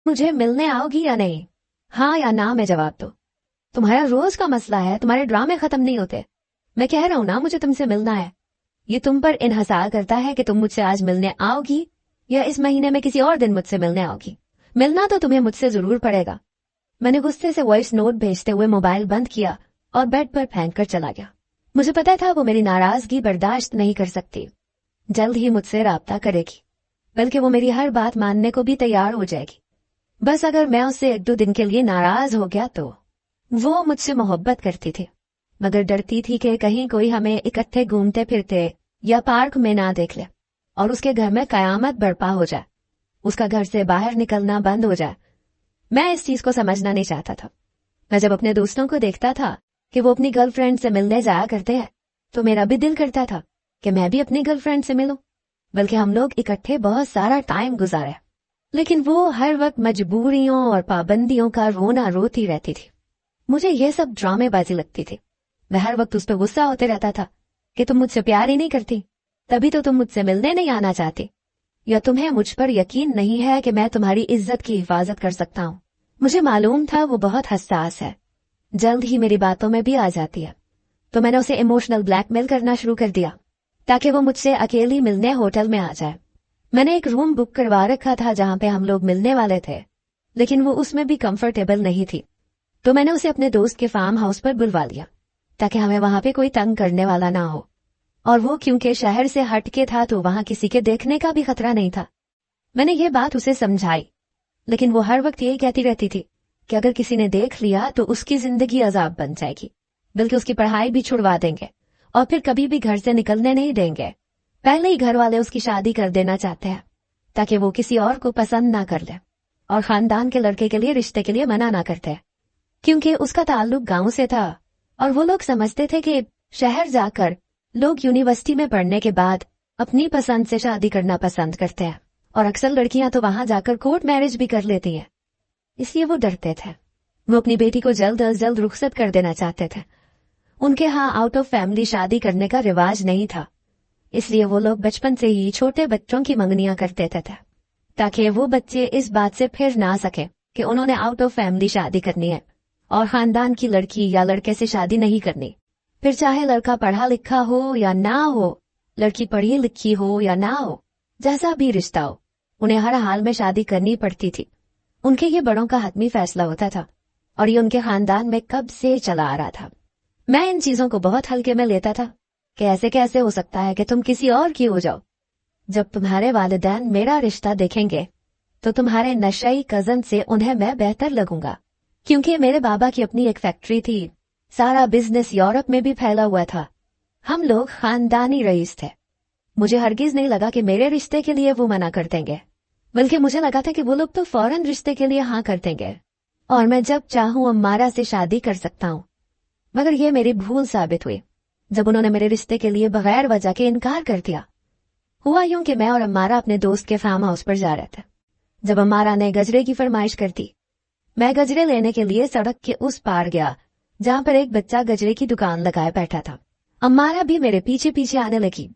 मुझे मिलने आओगी या नहीं? हाँ या ना में जवाब दो। तुम्हारा रोज का मसला है, तुम्हारे ड्रामे खत्म नहीं होते। मैं कह रहा हूं ना, मुझे तुमसे मिलना है। ये तुम पर इन्हसार करता है कि तुम मुझसे आज मिलने आओगी या इस महीने में किसी और दिन मुझसे मिलने आओगी। मिलना तो तुम्हें मुझसे जरूर पड़ेगा। मैंने गुस्से से वॉइस नोट भेजते हुए मोबाइल बंद किया और बेड पर फेंक कर चला गया। मुझे पता था वो मेरी नाराजगी बर्दाश्त नहीं कर सकती, जल्द ही मुझसे राब्ता करेगी, बल्कि वो मेरी हर बात मानने को भी तैयार हो जाएगी। बस अगर मैं उससे 1-2 दिन के लिए नाराज हो गया तो। वो मुझसे मोहब्बत करती थी, मगर डरती थी कि कहीं कोई हमें इकट्ठे घूमते फिरते या पार्क में ना देख ले और उसके घर में कयामत बर्पा हो जाए, उसका घर से बाहर निकलना बंद हो जाए। मैं इस चीज को समझना नहीं चाहता था। मैं जब अपने दोस्तों को देखता था कि वो अपनी गर्लफ्रेंड से मिलने जाया करते हैं तो मेरा भी दिल करता था कि मैं भी अपनी गर्लफ्रेंड से मिलूं, बल्कि हम लोग इकट्ठे बहुत सारा टाइम गुजारे। लेकिन वो हर वक्त मजबूरियों और पाबंदियों का रोना रोती रहती थी। मुझे ये सब ड्रामेबाजी लगती थी। मैं हर वक्त उस पर गुस्सा होते रहता था कि तुम मुझसे प्यार ही नहीं करती, तभी तो तुम मुझसे मिलने नहीं आना चाहती, या तुम्हें मुझ पर यकीन नहीं है कि मैं तुम्हारी इज्जत की हिफाजत कर सकता हूँ। मुझे मालूम था वो बहुत हसास है, जल्द ही मेरी बातों में भी आ जाती है। तो मैंने उसे इमोशनल ब्लैकमेल करना शुरू कर दिया ताकि वो मुझसे अकेली मिलने होटल में आ जाए। मैंने एक रूम बुक करवा रखा था जहां पे हम लोग मिलने वाले थे, लेकिन वो उसमें भी कंफर्टेबल नहीं थी। तो मैंने उसे अपने दोस्त के फार्म हाउस पर बुलवा लिया ताकि हमें वहां पे कोई तंग करने वाला ना हो। और वो क्योंकि शहर से हटके था तो वहां किसी के देखने का भी खतरा नहीं था। मैंने ये बात उसे समझाई, लेकिन वो हर वक्त यही कहती रहती थी कि अगर किसी ने देख लिया तो उसकी जिंदगी अजाब बन जाएगी, बल्कि उसकी पढ़ाई भी छुड़वा देंगे और फिर कभी भी घर से निकलने नहीं देंगे। पहले ही घर वाले उसकी शादी कर देना चाहते हैं ताकि वो किसी और को पसंद ना कर ले और खानदान के लड़के के लिए रिश्ते के लिए मना ना करते, क्योंकि उसका ताल्लुक गांव से था और वो लोग समझते थे कि शहर जाकर लोग यूनिवर्सिटी में पढ़ने के बाद अपनी पसंद से शादी करना पसंद करते हैं, और अक्सर लड़कियां तो वहां जाकर कोर्ट मैरिज भी कर लेती हैं। इसलिए वो डरते थे। वो अपनी बेटी को जल्द अज जल्द रुखसत कर देना चाहते थे। उनके यहाँ आउट ऑफ फैमिली शादी करने का रिवाज नहीं था, इसलिए वो लोग बचपन से ही छोटे बच्चों की मंगनियां कर देते थे ताकि वो बच्चे इस बात से फिर ना सके कि उन्होंने आउट ऑफ फैमिली शादी करनी है और खानदान की लड़की या लड़के से शादी नहीं करनी। फिर चाहे लड़का पढ़ा लिखा हो या ना हो, लड़की पढ़ी लिखी हो या ना हो, जैसा भी रिश्ता हो, उन्हें हर हाल में शादी करनी पड़ती थी। उनके ये बड़ों का हतमी फैसला होता था और ये उनके खानदान में कब से चला आ रहा था। मैं इन चीजों को बहुत हल्के में लेता था कि ऐसे कैसे हो सकता है कि तुम किसी और की हो जाओ। जब तुम्हारे वालिदैन मेरा रिश्ता देखेंगे तो तुम्हारे नशई कजन से उन्हें मैं बेहतर लगूंगा, क्योंकि मेरे बाबा की अपनी एक फैक्ट्री थी, सारा बिजनेस यूरोप में भी फैला हुआ था। हम लोग खानदानी रईस थे। मुझे हरगिज नहीं लगा कि मेरे रिश्ते के लिए वो मना कर देंगे, बल्कि मुझे लगा था कि वो लोग तो फौरन रिश्ते के लिए हाँ कर देंगे और मैं जब चाहूं अम्मारा से शादी कर सकता हूं। मगर ये मेरी भूल साबित हुई जब उन्होंने मेरे रिश्ते के लिए बगैर वजह के इनकार कर दिया। हुआ यूं कि मैं और अम्मारा अपने दोस्त के फार्म हाउस पर जा रहे थे जब अम्मारा ने गजरे की फरमाइश कर दी। मैं गजरे लेने के लिए सड़क के उस पार गया जहां पर एक बच्चा गजरे की दुकान लगाए बैठा था। अम्मारा भी मेरे पीछे पीछे आने लगी।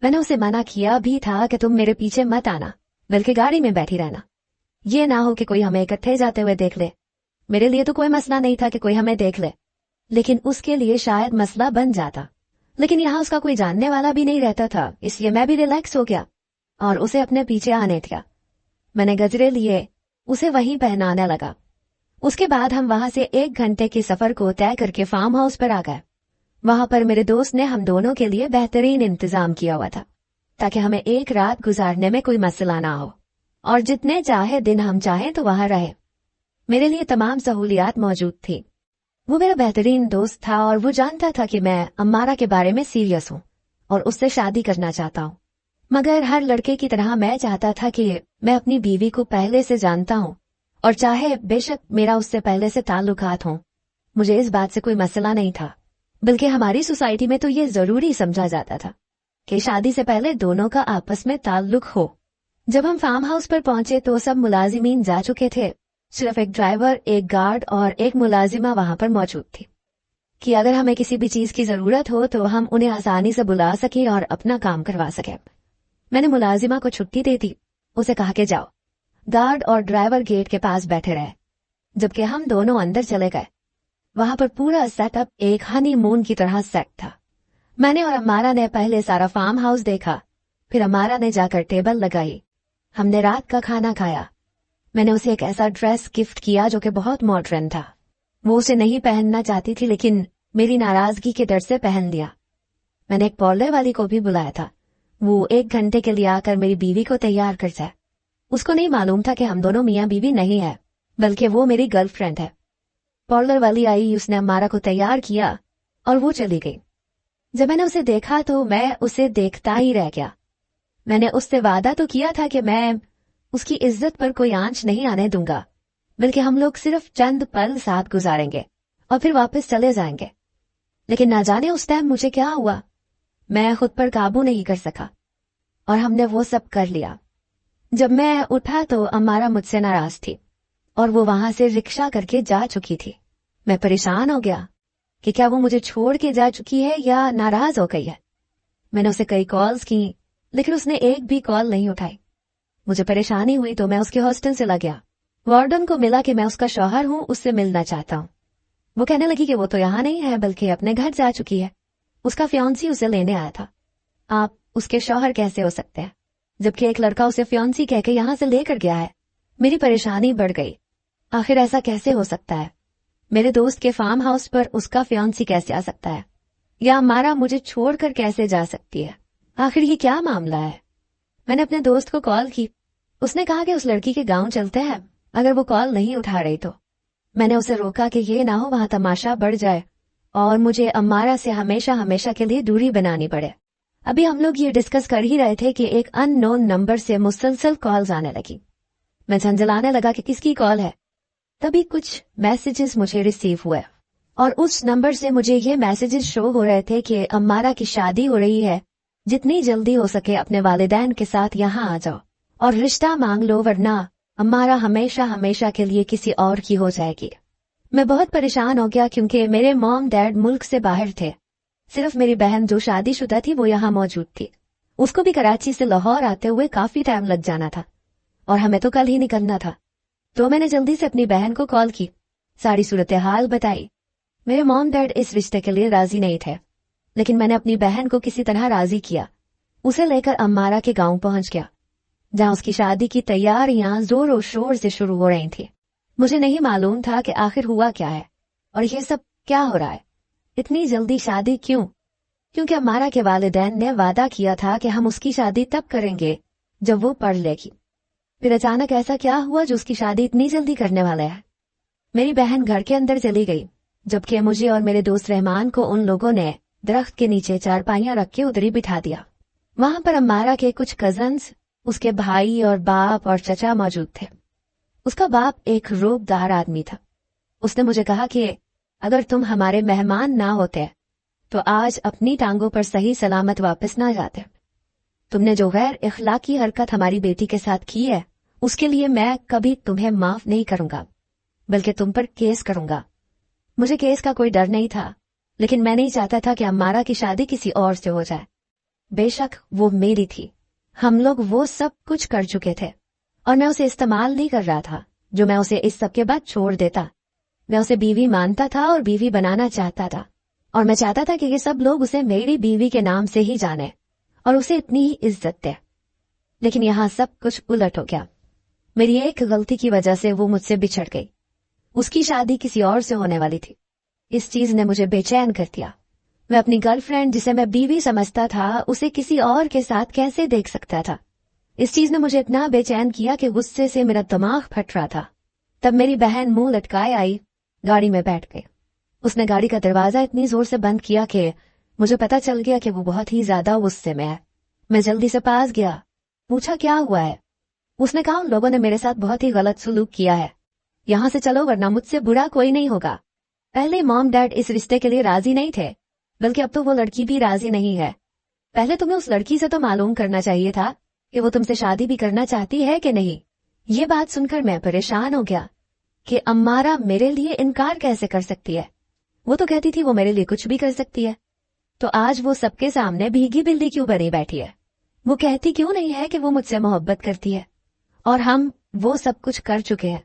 मैंने उसे मना किया भी था कि तुम मेरे पीछे मत आना, बल्कि गाड़ी में बैठी रहना। ये ना हो कि कोई हमें इकट्ठे जाते हुए देख ले। मेरे लिए तो कोई मसला नहीं था कि कोई हमें देख ले, लेकिन उसके लिए शायद मसला बन जाता। लेकिन यहाँ उसका कोई जानने वाला भी नहीं रहता था, इसलिए मैं भी रिलैक्स हो गया और उसे अपने पीछे आने दिया। मैंने गजरे लिए, उसे वहीं पहनाने लगा। उसके बाद हम वहां से 1 घंटे के सफर को तय करके फार्म हाउस पर आ गए। वहां पर मेरे दोस्त ने हम दोनों के लिए बेहतरीन इंतजाम किया हुआ था ताकि हमें एक रात गुजारने में कोई मसला ना हो और जितने चाहे दिन हम चाहें तो वहां रहे। मेरे लिए तमाम सहूलियात मौजूद थी। वो मेरा बेहतरीन दोस्त था और वो जानता था कि मैं अम्मारा के बारे में सीरियस हूँ और उससे शादी करना चाहता हूँ। मगर हर लड़के की तरह मैं चाहता था कि मैं अपनी बीवी को पहले से जानता हूँ, और चाहे बेशक मेरा उससे पहले से ताल्लुकात हों, मुझे इस बात से कोई मसला नहीं था। बल्कि हमारी सोसाइटी में तो ये जरूरी समझा जाता था कि शादी से पहले दोनों का आपस में ताल्लुक हो। जब हम फार्म हाउस पर पहुंचे तो सब मुलाजिमीन जा चुके थे। सिर्फ एक ड्राइवर, एक गार्ड और एक मुलाजिमा वहां पर मौजूद थी कि अगर हमें किसी भी चीज की जरूरत हो तो हम उन्हें आसानी से बुला सकें और अपना काम करवा सकें। मैंने मुलाजिमा को छुट्टी दे दी, उसे कहा कि जाओ गार्ड और ड्राइवर गेट के पास बैठे रहे जबकि हम दोनों अंदर चले गए। वहां पर पूरा सेटअप एक हनीमून की तरह सेट था। मैंने और अमारा ने पहले सारा फार्म हाउस देखा, फिर अमारा ने जाकर टेबल लगाई। हमने रात का खाना खाया। मैंने उसे एक ऐसा ड्रेस गिफ्ट किया जो कि बहुत मॉडर्न था। वो उसे नहीं पहनना चाहती थी, लेकिन मेरी नाराजगी के डर से पहन लिया। मैंने एक पार्लर वाली को भी बुलाया था, वो 1 घंटे के लिए आकर मेरी बीवी को तैयार कर जाए। उसको नहीं मालूम था कि हम दोनों मियाँ बीवी नहीं है, बल्कि वो मेरी गर्लफ्रेंड है। पार्लर वाली आई, उसने अमारा को तैयार किया और वो चली गई। जब मैंने उसे देखा तो मैं उसे देखता ही रह गया। मैंने उससे वादा तो किया था कि मैं उसकी इज्जत पर कोई आंच नहीं आने दूंगा, बल्कि हम लोग सिर्फ चंद पल साथ गुजारेंगे और फिर वापस चले जाएंगे। लेकिन ना जाने उस टाइम मुझे क्या हुआ, मैं खुद पर काबू नहीं कर सका और हमने वो सब कर लिया। जब मैं उठा तो अमारा मुझसे नाराज थी और वो वहां से रिक्शा करके जा चुकी थी। मैं परेशान हो गया कि क्या वो मुझे छोड़ के जा चुकी है या नाराज हो गई है। मैंने उसे कई कॉल्स की, लेकिन उसने एक भी कॉल नहीं उठाई। मुझे परेशानी हुई तो मैं उसके हॉस्टल चला गया। वार्डन को मिला कि मैं उसका शौहर हूं, उससे मिलना चाहता हूं। वो कहने लगी कि वो तो यहाँ नहीं है बल्कि अपने घर जा चुकी है। उसका फियांसी उसे लेने आया था। आप उसके शौहर कैसे हो सकते हैं, जबकि एक लड़का उसे फियांसी कह के यहाँ से लेकर गया है। मेरी परेशानी बढ़ गई। आखिर ऐसा कैसे हो सकता है? मेरे दोस्त के फार्म हाउस पर उसका फियांसी कैसे आ सकता है, या अमारा मुझे छोड़कर कैसे जा सकती है? आखिर ये क्या मामला है? मैंने अपने दोस्त को कॉल की। उसने कहा कि उस लड़की के गांव चलते हैं, अगर वो कॉल नहीं उठा रही तो। मैंने उसे रोका कि ये ना हो वहां तमाशा बढ़ जाए और मुझे अमारा से हमेशा हमेशा के लिए दूरी बनानी पड़े। अभी हम लोग ये डिस्कस कर ही रहे थे कि एक अननोन नंबर से मुसलसल कॉल्स आने लगी। मैं झंझलाने लगा कि किसकी कॉल है। तभी कुछ मैसेजेस मुझे रिसीव हुए और उस नंबर से मुझे ये मैसेजेस शो हो रहे थे कि अमारा की शादी हो रही है, जितनी जल्दी हो सके अपने वालिदैन के साथ यहाँ आ जाओ और रिश्ता मांग लो, वरना अमारा हमेशा हमेशा के लिए किसी और की हो जाएगी। मैं बहुत परेशान हो गया क्योंकि मेरे मॉम डैड मुल्क से बाहर थे। सिर्फ मेरी बहन जो शादीशुदा थी वो यहाँ मौजूद थी। उसको भी कराची से लाहौर आते हुए काफी टाइम लग जाना था और हमें तो कल ही निकलना था। तो मैंने जल्दी से अपनी बहन को कॉल की, सारी सूरत हाल बताई। मेरे मॉम डैड इस रिश्ते के लिए राजी नहीं थे, लेकिन मैंने अपनी बहन को किसी तरह राजी किया। उसे लेकर अमारा के गांव पहुंच गया, जहां उसकी शादी की तैयारियां जोरों शोर से शुरू हो रही थी। मुझे नहीं मालूम था कि आखिर हुआ क्या है और ये सब क्या हो रहा है। इतनी जल्दी शादी क्यों? क्योंकि अमारा के वालिदैन ने वादा किया था कि हम उसकी शादी तब करेंगे जब वो पढ़ लेगी। फिर अचानक ऐसा क्या हुआ जो उसकी शादी इतनी जल्दी करने वाला है? मेरी बहन घर के अंदर चली गई, जबकि मुझे और मेरे दोस्त रहमान को उन लोगों ने दरख्त के नीचे चारपाइयां रख के उधर ही बिठा दिया। वहां पर अमारा के कुछ कजन्स, उसके भाई और बाप और चचा मौजूद थे। उसका बाप एक रूबदार आदमी था। उसने मुझे कहा कि अगर तुम हमारे मेहमान ना होते तो आज अपनी टांगों पर सही सलामत वापस ना जाते। तुमने जो गैर इखलाकी हरकत हमारी बेटी के साथ की है, उसके लिए मैं कभी तुम्हें माफ नहीं करूंगा, बल्कि तुम पर केस करूंगा। मुझे केस का कोई डर नहीं था, लेकिन मैं नहीं चाहता था कि अमारा की शादी किसी और से हो जाए। बेशक वो मेरी थी, हम लोग वो सब कुछ कर चुके थे और मैं उसे इस्तेमाल नहीं कर रहा था जो मैं उसे इस सब के बाद छोड़ देता। मैं उसे बीवी मानता था और बीवी बनाना चाहता था, और मैं चाहता था कि ये सब लोग उसे मेरी बीवी के नाम से ही जाने और उसे इतनी ही इज्जत दे। लेकिन यहाँ सब कुछ उलट हो गया। मेरी एक गलती की वजह से वो मुझसे बिछड़ गई। उसकी शादी किसी और से होने वाली थी। इस चीज ने मुझे बेचैन कर दिया। मैं अपनी गर्लफ्रेंड, जिसे मैं बीवी समझता था, उसे किसी और के साथ कैसे देख सकता था? इस चीज ने मुझे इतना बेचैन किया कि गुस्से से मेरा दिमाग फट रहा था। तब मेरी बहन मुंह लटकाए आई, गाड़ी में बैठ गई। उसने गाड़ी का दरवाजा इतनी जोर से बंद किया कि मुझे पता चल गया कि वो बहुत ही ज्यादा गुस्से में है। मैं जल्दी से पास गया, पूछा क्या हुआ है। उसने कहा उन लोगों ने मेरे साथ बहुत ही गलत सलूक किया है, यहाँ से चलो वरना मुझसे बुरा कोई नहीं होगा। पहले मॉम डैड इस रिश्ते के लिए राजी नहीं थे, बल्कि अब तो वो लड़की भी राजी नहीं है। पहले तुम्हें उस लड़की से तो मालूम करना चाहिए था कि वो तुमसे शादी भी करना चाहती है कि नहीं। ये बात सुनकर मैं परेशान हो गया कि अमारा मेरे लिए इनकार कैसे कर सकती है। वो तो कहती थी वो मेरे लिए कुछ भी कर सकती है, तो आज वो सबके सामने भीगी बिल्ली क्यों बनी बैठी है? वो कहती क्यों नहीं है कि वो मुझसे मोहब्बत करती है और हम वो सब कुछ कर चुके हैं,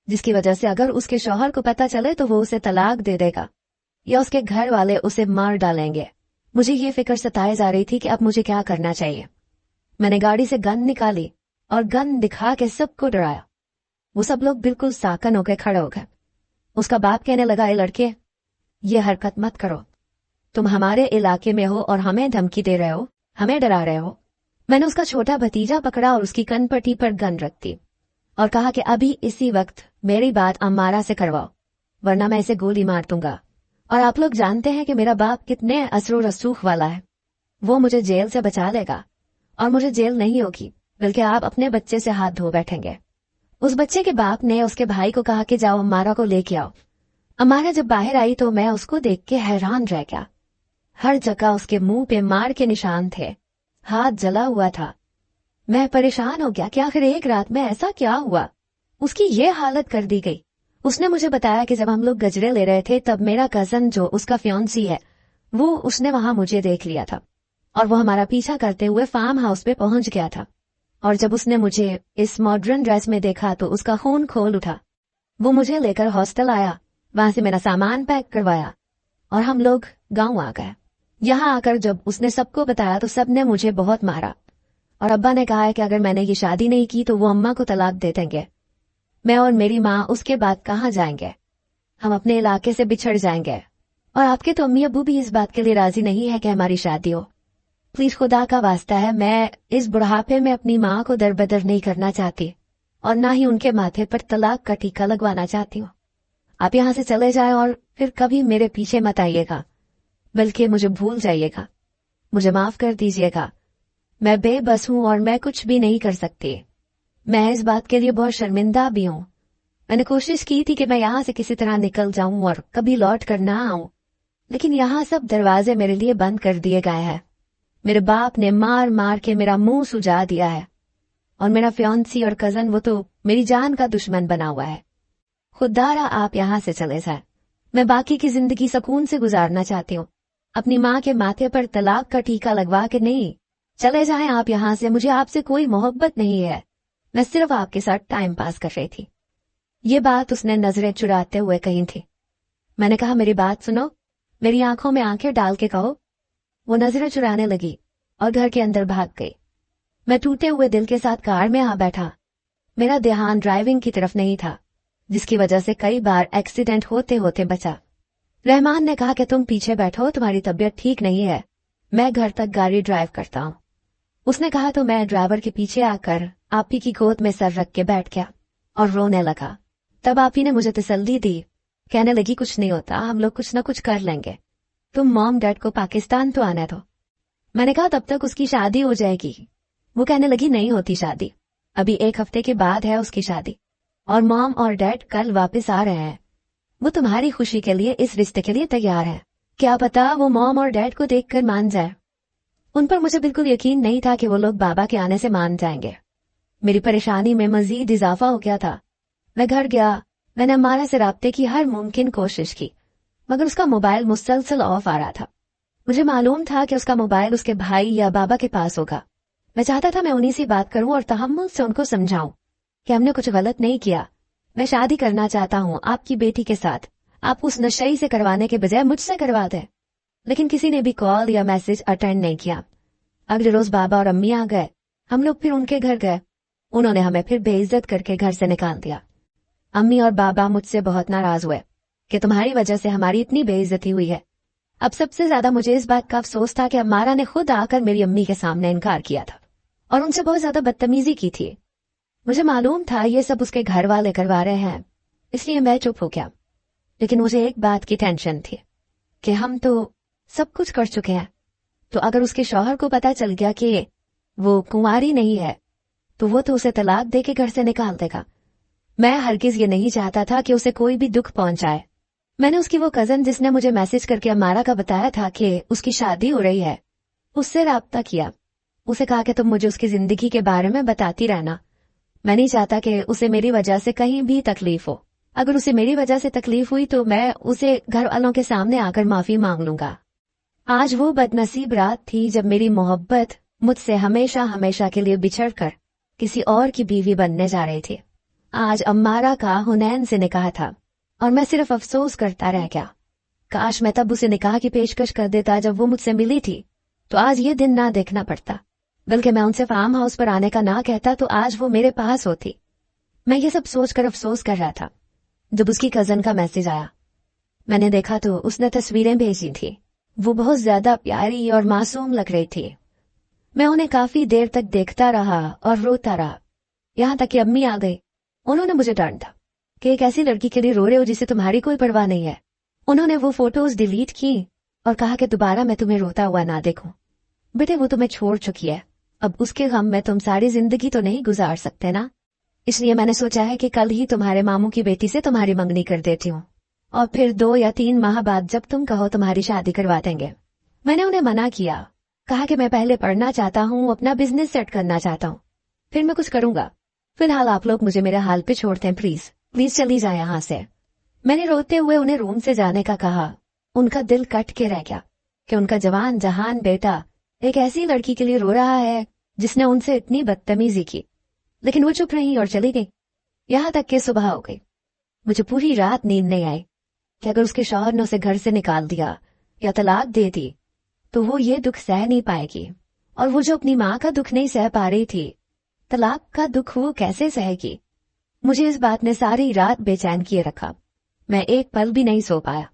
जिसकी वजह से अगर उसके शौहर को पता चले तो वो उसे तलाक दे देगा या उसके घर वाले उसे मार डालेंगे। मुझे ये फिक्र सताए जा रही थी कि अब मुझे क्या करना चाहिए। मैंने गाड़ी से गन निकाली और गन दिखा के सबको डराया। वो सब लोग बिल्कुल साकन होकर खड़े हो गए। उसका बाप कहने लगा, ए लड़के, ये हरकत मत करो, तुम हमारे इलाके में हो और हमें धमकी दे रहे हो, हमें डरा रहे हो। मैंने उसका छोटा भतीजा पकड़ा और उसकी कनपट्टी पर गन रख दी और कहा कि अभी इसी वक्त मेरी बात अम्मारा से करवाओ, वरना मैं इसे गोली मार दूंगा। और आप लोग जानते हैं कि मेरा बाप कितने असरो रसूख वाला है। वो मुझे जेल से बचा लेगा और मुझे जेल नहीं होगी, बल्कि आप अपने बच्चे से हाथ धो बैठेंगे। उस बच्चे के बाप ने उसके भाई को कहा कि जाओ अम्मारा को लेके आओ। अम्मारा जब बाहर आई तो मैं उसको देख के हैरान रह गया। हर जगह उसके मुंह पे मार के निशान थे, हाथ जला हुआ था। मैं परेशान हो गया कि आखिर एक रात में ऐसा क्या हुआ, उसकी ये हालत कर दी गई। उसने मुझे बताया कि जब हम लोग गजरे ले रहे थे तब मेरा कजन जो उसका फियांसी है, वो उसने वहां मुझे देख लिया था और वो हमारा पीछा करते हुए फार्म हाउस पे पहुंच गया था। और जब उसने मुझे इस मॉडर्न ड्रेस में देखा तो उसका खून खोल उठा। वो मुझे लेकर हॉस्टल आया, वहां से मेरा सामान पैक करवाया और हम लोग गांव आ गए। यहाँ आकर जब उसने सबको बताया तो सबने मुझे बहुत मारा और अब्बा ने कहा है कि अगर मैंने ये शादी नहीं की तो वो अम्मा को तलाक दे देंगे। मैं और मेरी माँ उसके बाद कहाँ जाएंगे, हम अपने इलाके से बिछड़ जाएंगे। और आपके तो अम्मी अबू भी इस बात के लिए राजी नहीं है कि हमारी शादी हो। प्लीज खुदा का वास्ता है, मैं इस बुढ़ापे में अपनी माँ को दरबदर नहीं करना चाहती और ना ही उनके माथे पर तलाक का टीका लगवाना चाहती हूँ। आप यहाँ से चले जाएं और फिर कभी मेरे पीछे मत आइएगा, बल्कि मुझे भूल जाइएगा। मुझे माफ कर दीजिएगा, मैं बेबस हूँ और मैं कुछ भी नहीं कर सकती। मैं इस बात के लिए बहुत शर्मिंदा भी हूँ। मैंने कोशिश की थी कि मैं यहाँ से किसी तरह निकल जाऊं और कभी लौट कर ना आऊं, लेकिन यहाँ सब दरवाजे मेरे लिए बंद कर दिए गए हैं। मेरे बाप ने मार मार के मेरा मुंह सुजा दिया है और मेरा फियांसी और कजन वो तो मेरी जान का दुश्मन बना हुआ है। खुदारा आप यहाँ से चले जाए, मैं बाकी की जिंदगी सुकून से गुजारना चाहती हूँ। अपनी माँ के माथे पर तलाक का टीका लगवा के नहीं, चले जाएं आप यहाँ से। मुझे आपसे कोई मोहब्बत नहीं है, मैं सिर्फ आपके साथ टाइम पास कर रही थी। ये बात उसने नजरें चुराते हुए कही थी। मैंने कहा, मेरी बात सुनो, मेरी आंखों में आंखें डाल के कहो। वो नजरें चुराने लगी और घर के अंदर भाग गई। मैं टूटे हुए दिल के साथ कार में आ बैठा। मेरा ध्यान ड्राइविंग की तरफ नहीं था, जिसकी वजह से कई बार एक्सीडेंट होते होते बचा। रहमान ने कहा कि तुम पीछे बैठो, तुम्हारी तबीयत ठीक नहीं है, मैं घर तक गाड़ी ड्राइव करता हूँ। उसने कहा तो मैं ड्राइवर के पीछे आकर आपी की गोद में सर रख के बैठ गया और रोने लगा। तब आपी ने मुझे तसल्ली दी, कहने लगी कुछ नहीं होता, हम लोग कुछ न कुछ कर लेंगे, तुम मॉम डैड को पाकिस्तान तो आने दो। मैंने कहा तब तक उसकी शादी हो जाएगी। वो कहने लगी नहीं होती शादी, अभी 1 हफ्ते के बाद है उसकी शादी और मॉम और डैड कल वापस आ रहे हैं। वो तुम्हारी खुशी के लिए इस रिश्ते के लिए तैयार है, क्या पता वो मॉम और डैड को देखकर मान जाए। उन पर मुझे बिल्कुल यकीन नहीं था कि वो लोग बाबा के आने से मान जाएंगे। मेरी परेशानी में मजीद इजाफा हो गया था। मैं घर गया, मैंने अम्मारा से राब्ते की हर मुमकिन कोशिश की, मगर उसका मोबाइल मुसलसल ऑफ आ रहा था। मुझे मालूम था कि उसका मोबाइल उसके भाई या बाबा के पास होगा। मैं चाहता था मैं उन्हीं से बात करूं और तहम्मुल से उनको समझाऊं कि हमने कुछ गलत नहीं किया। मैं शादी करना चाहता हूं आपकी बेटी के साथ, आप उस नशई से करवाने के बजाय मुझसे करवा दें। लेकिन किसी ने भी कॉल या मैसेज अटेंड नहीं किया। अगले रोज बाबा और अम्मी आ गए, हम लोग फिर उनके घर गए। उन्होंने हमें फिर बेइज्जत करके घर से निकाल दिया। अम्मी और बाबा मुझसे बहुत नाराज हुए कि तुम्हारी वजह से हमारी इतनी बेइज्जती हुई है। अब सबसे ज्यादा मुझे इस बात का अफसोस था कि अम्मारा ने खुद आकर मेरी अम्मी के सामने इनकार किया था और उनसे बहुत ज्यादा बदतमीजी की थी। मुझे मालूम था ये सब उसके घर वाले करवा रहे हैं, इसलिए मैं चुप हो गया। लेकिन मुझे एक बात की टेंशन थी कि हम तो सब कुछ कर चुके हैं, तो अगर उसके शौहर को पता चल गया कि वो कुंवारी नहीं है तो वो तो उसे तलाक दे के घर से निकाल देगा। मैं हरगिज ये नहीं चाहता था कि उसे कोई भी दुख पहुंचाए। मैंने उसकी वो कजन जिसने मुझे मैसेज करके अम्मारा का बताया था कि उसकी शादी हो रही है, उससे राब्ता किया। उसे कहा कि तुम मुझे उसकी जिंदगी के बारे में बताती रहना, मैं नहीं चाहता कि उसे मेरी वजह से कहीं भी तकलीफ हो। अगर उसे मेरी वजह से तकलीफ हुई तो मैं उसे घर वालों के सामने आकर माफी मांग लूंगा। आज वो बदनसीब रात थी जब मेरी मोहब्बत मुझसे हमेशा हमेशा के लिए बिछड़ कर किसी और की बीवी बनने जा रही थी। आज अम्मारा का हुनैन से निकाह था और मैं सिर्फ अफसोस करता रह गया। काश मैं तब उसे निकाह की पेशकश कर देता जब वो मुझसे मिली थी, तो आज ये दिन ना देखना पड़ता, बल्कि मैं उनसे फार्म हाउस पर आने का ना कहता तो आज वो मेरे पास होती। मैं ये सब सोचकर अफसोस कर रहा था जब उसकी कजन का मैसेज आया। मैंने देखा तो उसने तस्वीरें भेजी थी। वो बहुत ज्यादा प्यारी और मासूम लग रही थी। मैं उन्हें काफी देर तक देखता रहा और रोता रहा, यहाँ तक कि अम्मी आ गई। उन्होंने मुझे डांटा कि एक ऐसी लड़की के लिए रो रहे हो जिसे तुम्हारी कोई परवाह नहीं है। उन्होंने वो फोटोज डिलीट की और कहा कि दोबारा मैं तुम्हें रोता हुआ ना देखूं। बेटे, वो तुम्हें छोड़ चुकी है, अब उसके गम में तुम सारी जिंदगी तो नहीं गुजार सकते ना। इसलिए मैंने सोचा है कि कल ही तुम्हारे मामू की बेटी से तुम्हारी मंगनी कर देती हूँ और फिर 2 या 3 माह बाद जब तुम कहो तुम्हारी शादी करवा देंगे। मैंने उन्हें मना किया, कहा कि मैं पहले पढ़ना चाहता हूँ, अपना बिजनेस सेट करना चाहता हूँ, फिर मैं कुछ करूंगा। फिलहाल आप लोग मुझे मेरे हाल पे छोड़ दें, प्लीज प्लीज चली जाए यहाँ से। मैंने रोते हुए उन्हें रूम से जाने का कहा। उनका दिल कट के रह गया कि उनका जवान जहान बेटा एक ऐसी लड़की के लिए रो रहा है जिसने उनसे इतनी बदतमीजी की। लेकिन वो चुप रही और चली गई। यहाँ तक कि सुबह हो गई। मुझे पूरी रात नींद नहीं आई कि अगर उसके शौहर ने उसे घर से निकाल दिया या तलाक दे दी तो वो ये दुख सह नहीं पाएगी, और वो जो अपनी माँ का दुख नहीं सह पा रही थी, तलाक का दुख वो कैसे सहेगी। मुझे इस बात ने सारी रात बेचैन किए रखा। मैं एक पल भी नहीं सो पाया।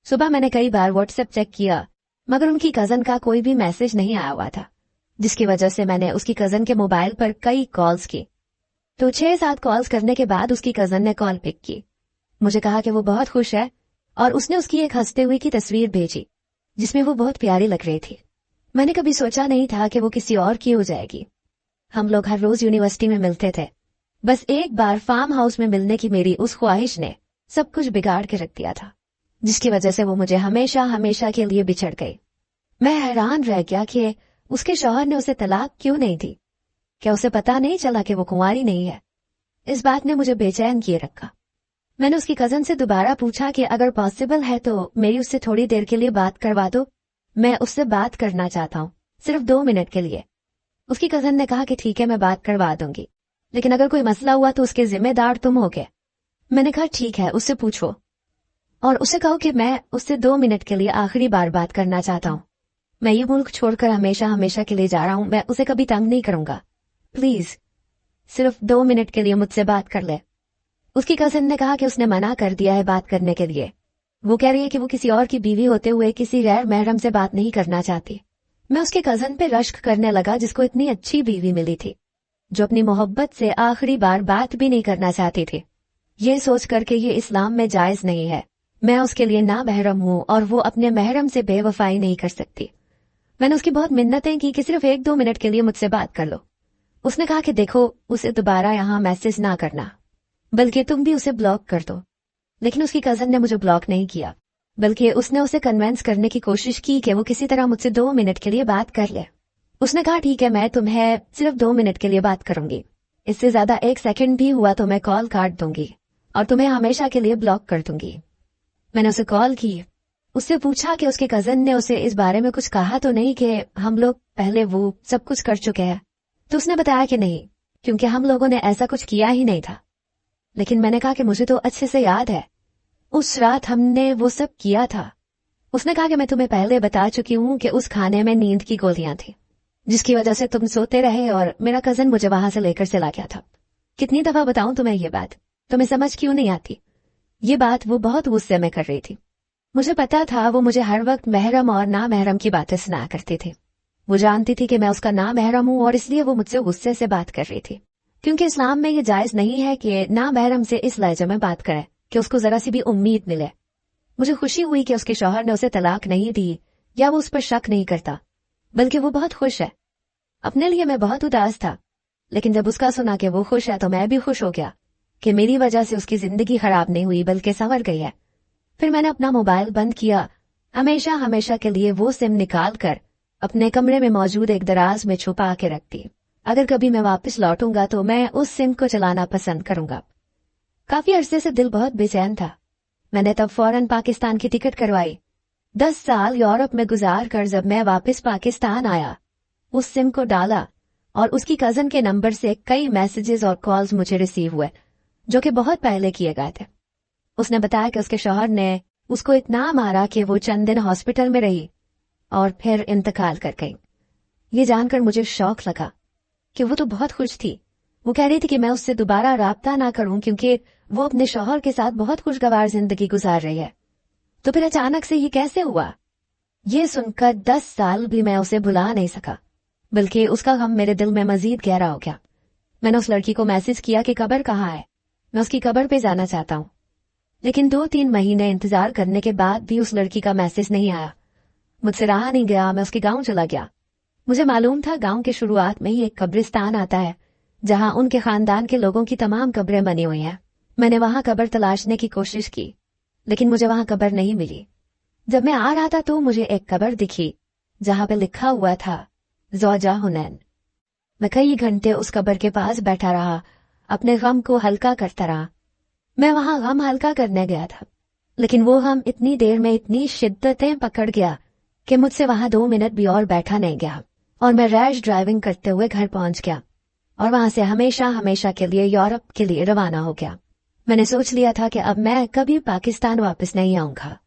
सुबह मैंने कई बार व्हाट्सएप चेक किया, मगर उनकी कजन का कोई भी मैसेज नहीं आया हुआ था, जिसकी वजह से मैंने उसकी कजन के मोबाइल पर कई कॉल्स की। तो 6-7 कॉल्स करने के बाद उसकी कजन ने कॉल पिक की। मुझे कहा कि वो बहुत खुश है और उसने उसकी एक हंसते हुए की तस्वीर भेजी जिसमें वो बहुत प्यारी लग रही थी। मैंने कभी सोचा नहीं था कि वो किसी और की हो जाएगी। हम लोग हर रोज यूनिवर्सिटी में मिलते थे। बस एक बार फार्म हाउस में मिलने की मेरी उस ख्वाहिश ने सब कुछ बिगाड़ के रख दिया था, जिसकी वजह से वो मुझे हमेशा हमेशा के लिए बिछड़ गई। मैं हैरान रह गया कि उसके शौहर ने उसे तलाक क्यों नहीं दी। क्या उसे पता नहीं चला कि वो कुंवारी नहीं है? इस बात ने मुझे बेचैन किए रखा। मैंने उसकी कजन से दोबारा पूछा कि अगर पॉसिबल है तो मेरी उससे थोड़ी देर के लिए बात करवा दो, मैं उससे बात करना चाहता हूँ, सिर्फ 2 मिनट के लिए। उसकी कजन ने कहा कि ठीक है, मैं बात करवा दूंगी, लेकिन अगर कोई मसला हुआ तो उसके जिम्मेदार तुम होगे। मैंने कहा ठीक है, उससे पूछो और उसे कहो कि मैं उससे 2 मिनट के लिए आखिरी बार बात करना चाहता हूँ। मैं ये मुल्क छोड़कर हमेशा हमेशा के लिए जा रहा हूँ, मैं उसे कभी तंग नहीं करूंगा। प्लीज सिर्फ 2 मिनट के लिए मुझसे बात कर ले। उसकी कजन ने कहा कि उसने मना कर दिया है बात करने के लिए। वो कह रही है कि वो किसी और की बीवी होते हुए किसी गैर महरम से बात नहीं करना चाहती। मैं उसके कजन पे रश्क करने लगा जिसको इतनी अच्छी बीवी मिली थी, जो अपनी मोहब्बत से आखिरी बार बात भी नहीं करना चाहती थी। ये सोच करके ये इस्लाम में जायज नहीं है, मैं उसके लिए ना महरम हूँ और वो अपने महरम से बेवफाई नहीं कर सकती। मैंने उसकी बहुत मिन्नतें की कि सिर्फ 1-2 मिनट के लिए मुझसे बात कर लो। उसने कहा कि देखो, उसे दोबारा यहाँ मैसेज ना करना, बल्कि तुम भी उसे ब्लॉक कर दो। लेकिन उसकी कजन ने मुझे ब्लॉक नहीं किया, बल्कि उसने उसे कन्वेंस करने की कोशिश की कि वो किसी तरह मुझसे 2 मिनट के लिए बात कर ले। उसने कहा ठीक है, मैं तुम्हें सिर्फ 2 मिनट के लिए बात करूंगी, इससे ज्यादा 1 सेकंड भी हुआ तो मैं कॉल काट दूंगी और तुम्हें हमेशा के लिए ब्लॉक कर दूंगी। मैंने उसे कॉल की, उससे पूछा कि उसके कजन ने उसे इस बारे में कुछ कहा तो नहीं कि हम लोग पहले वो सब कुछ कर चुके हैं। तो उसने बताया कि नहीं, क्योंकि हम लोगों ने ऐसा कुछ किया ही नहीं था। लेकिन मैंने कहा कि मुझे तो अच्छे से याद है, उस रात हमने वो सब किया था। उसने कहा कि मैं तुम्हें पहले बता चुकी हूँ कि उस खाने में नींद की गोलियां थी, जिसकी वजह से तुम सोते रहे और मेरा कजन मुझे वहां से लेकर चला गया था। कितनी दफा बताऊं तुम्हें ये बात, तुम्हें समझ क्यों नहीं आती? ये बात वो बहुत गुस्से में कर रही थी। मुझे पता था वो मुझे हर वक्त महरम और ना महरम की बातें सुनाया करती थी। वो जानती थी कि मैं उसका ना महरम हूँ और इसलिए वो मुझसे गुस्से से बात कर रही थी, क्योंकि इस्लाम में ये जायज नहीं है कि ना महरम से इस लहजे में बात करे कि उसको जरा सी भी उम्मीद मिले। मुझे खुशी हुई कि उसके शौहर ने उसे तलाक नहीं दी या वो उस पर शक नहीं करता, बल्कि वो बहुत खुश है। अपने लिए मैं बहुत उदास था, लेकिन जब उसका सुना कि वो खुश है तो मैं भी खुश हो गया कि मेरी वजह से उसकी जिंदगी खराब नहीं हुई बल्कि संवर गई है। फिर मैंने अपना मोबाइल बंद किया, हमेशा हमेशा के लिए वो सिम निकाल कर अपने कमरे में मौजूद एक दराज में छुपा के रख दी। अगर कभी मैं वापस लौटूंगा तो मैं उस सिम को चलाना पसंद करूंगा। काफी अरसे से दिल बहुत बेचैन था। मैंने तब फौरन पाकिस्तान की टिकट करवाई। 10 साल यूरोप में गुजार कर जब मैं वापस पाकिस्तान आया, उस सिम को डाला और उसकी कजन के नंबर से कई मैसेजेस और कॉल्स मुझे रिसीव हुए। जो कि बहुत पहले किए गए थे। उसने बताया कि उसके शौहर ने उसको इतना मारा कि वो चंद दिन हॉस्पिटल में रही और फिर इंतकाल कर गई। ये जानकर मुझे शौक लगा कि वो तो बहुत खुश थी। वो कह रही थी कि मैं उससे दोबारा राब्ता ना करूं क्योंकि वो अपने शौहर के साथ बहुत खुशगवार जिंदगी गुजार रही है। तो फिर अचानक से ये कैसे हुआ? ये सुनकर 10 साल भी मैं उसे भुला नहीं सका, बल्कि उसका गम मेरे दिल में मजीद गहरा हो गया। मैंने उस लड़की को मैसेज किया कि कब्र कहाँ है, मैं उसकी कब्र पे जाना चाहता हूँ। लेकिन 2-3 महीने इंतजार करने के बाद भी उस लड़की का मैसेज नहीं आया। मुझसे रहा नहीं गया, मैं उसके गांव चला गया। मुझे मालूम था गांव के शुरुआत में ही एक कब्रिस्तान आता है जहां उनके खानदान के लोगों की तमाम कब्रें बनी हुई हैं। मैंने वहां कब्र तलाशने की कोशिश की, लेकिन मुझे वहां कब्र नहीं मिली। जब मैं आ रहा था तो मुझे एक कब्र दिखी जहां पे लिखा हुआ था ज़ौजा हुनैन। मैं कई घंटे उस कब्र के पास बैठा रहा, अपने गम को हल्का करता रहा। मैं वहां गम हल्का करने गया था, लेकिन वो गम इतनी देर में इतनी शिद्दतें पकड़ गया कि मुझसे वहां 2 मिनट भी और बैठा नहीं गया और मैं रैश ड्राइविंग करते हुए घर पहुंच गया और वहां से हमेशा हमेशा के लिए यूरोप के लिए रवाना हो गया। मैंने सोच लिया था कि अब मैं कभी पाकिस्तान वापस नहीं आऊंगा।